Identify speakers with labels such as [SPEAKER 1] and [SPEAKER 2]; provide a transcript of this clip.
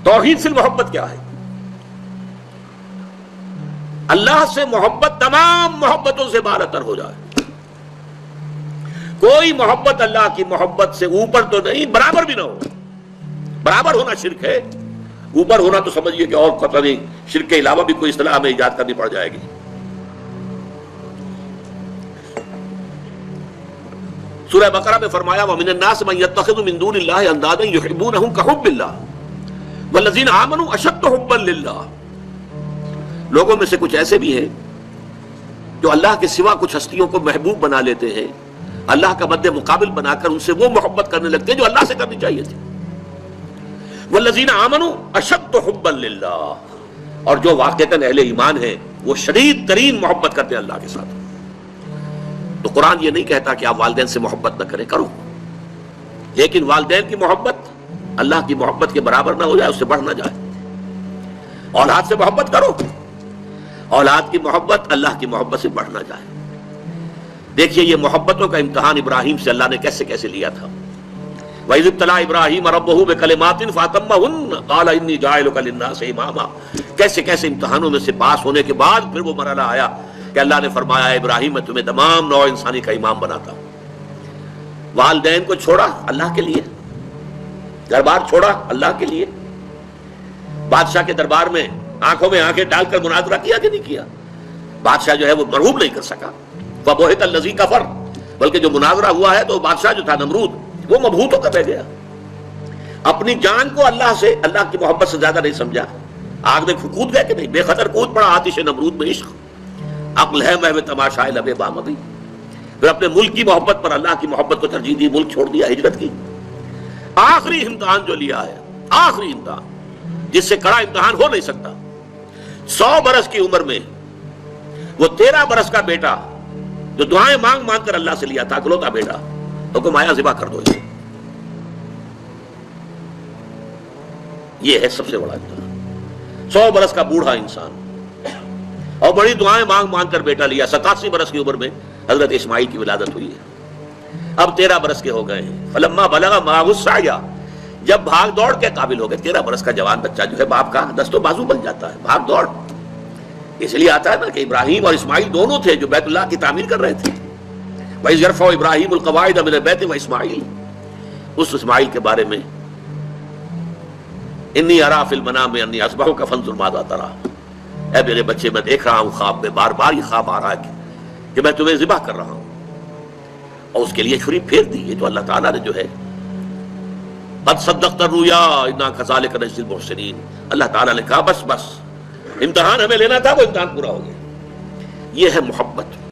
[SPEAKER 1] توحید فی المحبت کیا ہے؟ اللہ سے محبت تمام محبتوں سے بالاتر ہو جائے. کوئی محبت اللہ کی محبت سے اوپر تو نہیں، برابر بھی نہ ہو. برابر ہونا شرک ہے، اوپر ہونا تو سمجھیے کہ اور پتہ نہیں شرک کے علاوہ بھی کوئی اصطلاح ہمیں ایجاد کرنی پڑ جائے گی. سورہ بقرہ میں فرمایا وَمِنَ النَّاسِ مَن يَتَّخِذُ مِن دُونِ اللَّهِ أَندَادًا يُحِبُّونَهُم كَحُبِّ اللَّهِ وَالَّذِينَ آمَنُوا أَشَدُّ حُبًّا لِلَّهِ. لوگوں میں سے کچھ ایسے بھی ہیں جو اللہ کے سوا کچھ ہستیوں کو محبوب بنا لیتے ہیں، اللہ کا مد مقابل بنا کر ان سے وہ محبت کرنے لگتے ہیں جو اللہ سے کرنی چاہیے تھی. وَالَّذِينَ آمَنُوا أَشَدُّ حُبًّا لِلَّهِ، اور جو واقعتاً اہل ایمان ہیں وہ شدید ترین محبت کرتے ہیں اللہ کے ساتھ. تو قرآن یہ نہیں کہتا کہ آپ والدین سے محبت نہ کریں، کرو، لیکن والدین کی محبت اللہ کی محبت کے برابر نہ ہو جائے، اس سے بڑھ نہ جائے. اولاد سے محبت کرو، اولاد کی محبت اللہ کی محبت سے بڑھ نہ جائے. دیکھیے یہ محبتوں کا امتحان ابراہیم سے اللہ نے کیسے کیسے لیا تھا. وَإِذِ ابْتَلَىٰ إِبْرَاهِيمَ رَبُّهُ بِكَلِمَاتٍ فَأَتَمَّهُنَّ قَالَ إِنِّي جَاعِلُكَ لِلنَّاسِ إِمَامًا. کیسے کیسے امتحانوں میں سے پاس ہونے کے بعد پھر وہ مرحلہ آیا کہ اللہ نے فرمایا ابراہیم میں تمہیں تمام نوع انسانی کا امام بناتا ہوں. والدین کو چھوڑا اللہ کے لیے، دربار چھوڑا اللہ کے لیے، بادشاہ کے دربار میں آنکھوں میں آنکھیں ڈال کر مناظرہ کیا کہ نہیں کیا؟ بادشاہ جو ہے وہ مرعوب نہیں کر سکا. فَبُہِتَ الَّذِي كَفَرَ، بلکہ جو مناظرہ ہوا ہے تو بادشاہ جو تھا نمرود وہ مبہوت ہو کر رہ گیا. اپنی جان کو اللہ سے، اللہ کی محبت سے زیادہ نہیں سمجھا. آگ میں کود گئے کہ نہیں، بے خطر کود پڑا آتش نمرود میں عشق. عقل ہے محو تماشائے لب بام ابھی. پھر اپنے ملک کی محبت پر اللہ کی محبت کو ترجیح دی، ملک چھوڑ دیا، ہجرت کی. آخری امتحان جو لیا ہے، آخری امتحان جس سے کڑا امتحان ہو نہیں سکتا. 100 برس کی عمر میں وہ 13 برس کا بیٹا جو دعائیں مانگ مانگ کر اللہ سے لیا تھا، اکلوتا بیٹا، حکم آیا ذبح کر دو. یہ ہے سب سے بڑا امتحان. 100 برس کا بوڑھا انسان اور بڑی دعائیں مانگ مانگ کر بیٹا لیا. 87 برس کی عمر میں حضرت اسماعیل کی ولادت ہوئی ہے. اب 13 برس کے ہو گئے ہیں. فلما بلغ معه السعي، جب بھاگ دوڑ کے قابل ہو گئے. 13 برس کا جوان بچہ جو ہے باپ کا دست و بازو بن جاتا ہے، بھاگ دوڑ. اس لیے آتا ہے نا کہ ابراہیم اور اسماعیل دونوں تھے جو بیت اللہ کی تعمیر کر رہے تھے. وَإِذْ يَرْفَعُ إِبْرَاهِيمُ الْقَوَاعِدَ مِنَ الْبَيْتِ وَإِسْمَاعِيلُ. اس اسماعیل کے بارے میں انی ارا فی المنام انی اصبحک فانظر ماذا تری. اے میرے بچے میں دیکھ رہا ہوں خواب میں، بار بار یہ خواب آ رہا ہے کہ میں تمہیں ذبح کر رہا ہوں. اور اس کے لیے چھری پھیر دی. یہ تو اللہ تعالیٰ نے جو ہے قد صدقت الرؤیا انا کذالک نجزی المحسنین. اللہ تعالیٰ نے کہا بس بس، امتحان ہمیں لینا تھا، وہ امتحان پورا ہو گیا. یہ ہے محبت.